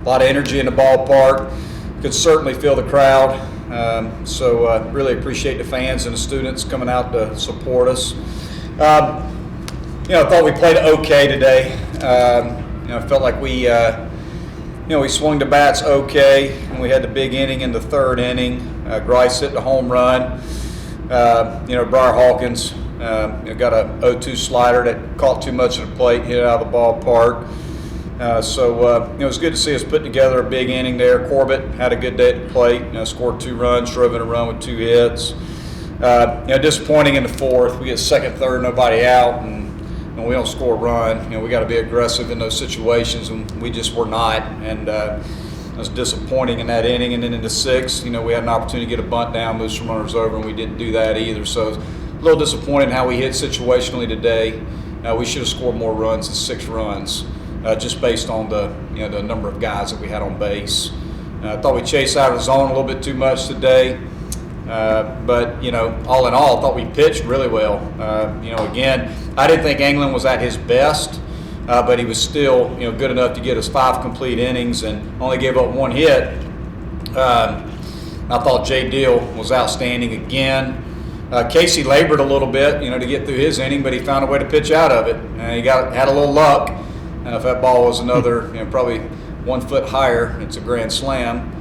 A lot of energy in the ballpark. Could certainly feel the crowd. So really appreciate the fans and the students coming out to support us. I thought we played okay today. I felt like we swung the bats okay, and we had the big inning in the third inning. Grice hit the home run. Briar Hawkins got a 0-2 slider that caught too much of the plate, hit it out of the ballpark. It was good to see us put together a big inning there. Corbett had a good day at the plate. Scored 2 runs, drove in a run with 2 hits. Disappointing in the fourth. We get second, third, nobody out, and we don't score a run. We got to be aggressive in those situations, and we just were not. And it was disappointing in that inning. And then in the sixth, we had an opportunity to get a bunt down, move some runners over, and we didn't do that either. So it was a little disappointing how we hit situationally today. We should have scored more runs than 6 runs. Just based on the number of guys that we had on base. I thought we chased out of the zone a little bit too much today, but all in all, I thought we pitched really well. Again, I didn't think England was at his best, but he was still good enough to get us 5 complete innings and only gave up 1 hit. I thought Jay Deal was outstanding again. Casey labored a little bit, to get through his inning, but he found a way to pitch out of it. He had a little luck. If that ball was another, probably 1 foot higher, it's a grand slam.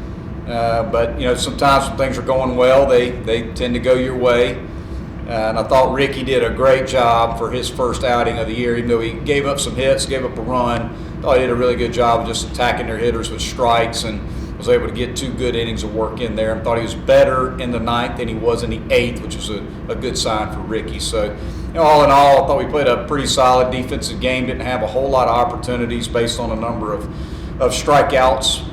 But sometimes when things are going well, they tend to go your way. And I thought Ricky did a great job for his first outing of the year, even though he gave up some hits, gave up a run. I thought he did a really good job of just attacking their hitters with strikes and was able to get 2 good innings of work in there. And thought he was better in the 9th than he was in the 8th, which was a good sign for Ricky. So, all in all, I thought we played a pretty solid defensive game. Didn't have a whole lot of opportunities based on a number of strikeouts.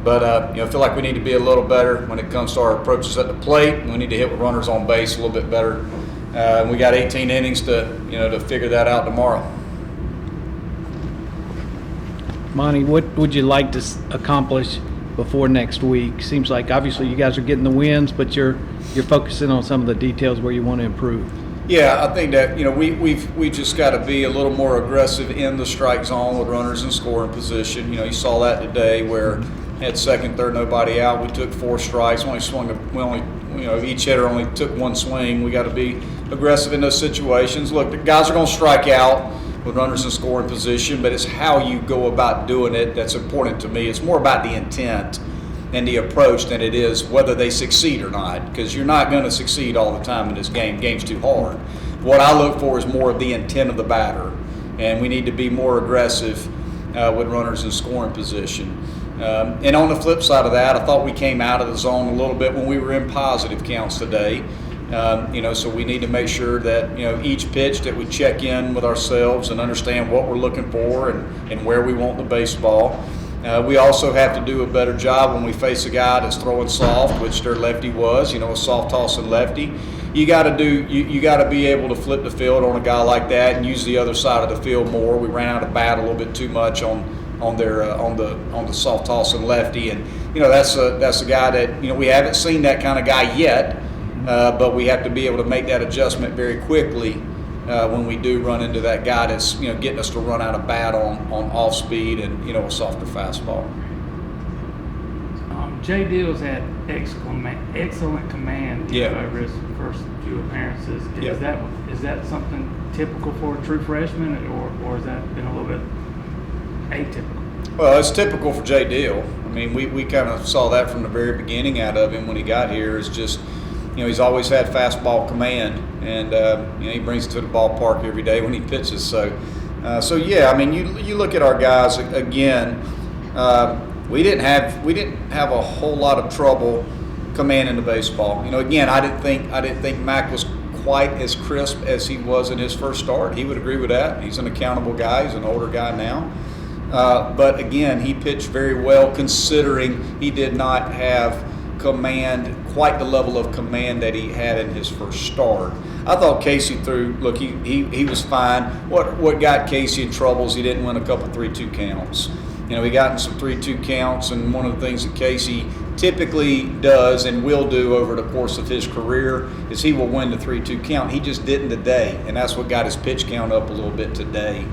But I feel like we need to be a little better when it comes to our approaches at the plate. We need to hit with runners on base a little bit better. We got 18 innings to figure that out tomorrow. Monte, what would you like to accomplish before next week? Seems like obviously you guys are getting the wins, but you're focusing on some of the details where you want to improve. Yeah, I think that we just got to be a little more aggressive in the strike zone with runners in scoring position. You saw that today where had second, third, nobody out. We took 4 strikes. Each hitter only took 1 swing. We got to be aggressive in those situations. Look, the guys are going to strike out with runners in scoring position, but it's how you go about doing it that's important to me. It's more about the intent and the approach than it is whether they succeed or not, because you're not going to succeed all the time in this game. Game's too hard. What I look for is more of the intent of the batter, and we need to be more aggressive with runners in scoring position. And on the flip side of that, I thought we came out of the zone a little bit when we were in positive counts today. So we need to make sure that each pitch that we check in with ourselves and understand what we're looking for and where we want the baseball. We also have to do a better job when we face a guy that's throwing soft, which their lefty was, a soft tossing lefty. You got to be able to flip the field on a guy like that and use the other side of the field more. We ran out of bat a little bit too much on the soft tossing lefty, and that's a guy that we haven't seen that kind of guy yet, but we have to be able to make that adjustment very quickly. When we do run into that guy that's getting us to run out of bat on off speed and a softer fastball. Jay Deal's had excellent command over his first few appearances. Is that something typical for a true freshman, or has that been a little bit atypical? Well, it's typical for Jay Deal. I mean, we kind of saw that from the very beginning out of him when he got here. Is just he's always had fastball command, and he brings it to the ballpark every day when he pitches. So yeah, I mean, you look at our guys again. We didn't have a whole lot of trouble commanding the baseball. Again, I didn't think Mac was quite as crisp as he was in his first start. He would agree with that. He's an accountable guy. He's an older guy now. But again, he pitched very well considering he did not have quite the level of command that he had in his first start. I thought Casey threw. Look, he was fine. What got Casey in trouble is he didn't win a couple 3-2 counts. He got in some 3-2 counts, and one of the things that Casey typically does and will do over the course of his career is he will win the 3-2 count. He just didn't today, and that's what got his pitch count up a little bit today.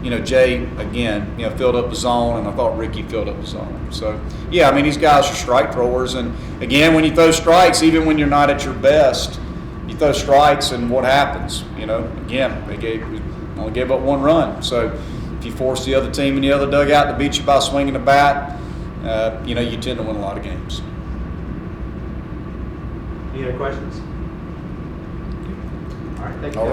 Jay, again, filled up the zone, and I thought Ricky filled up the zone. So, yeah, I mean, these guys are strike throwers. And, again, when you throw strikes, even when you're not at your best, you throw strikes, and what happens? Again, we only gave up 1 run. So, if you force the other team in the other dugout to beat you by swinging the bat, you tend to win a lot of games. Any other questions? All right, thank you. All right.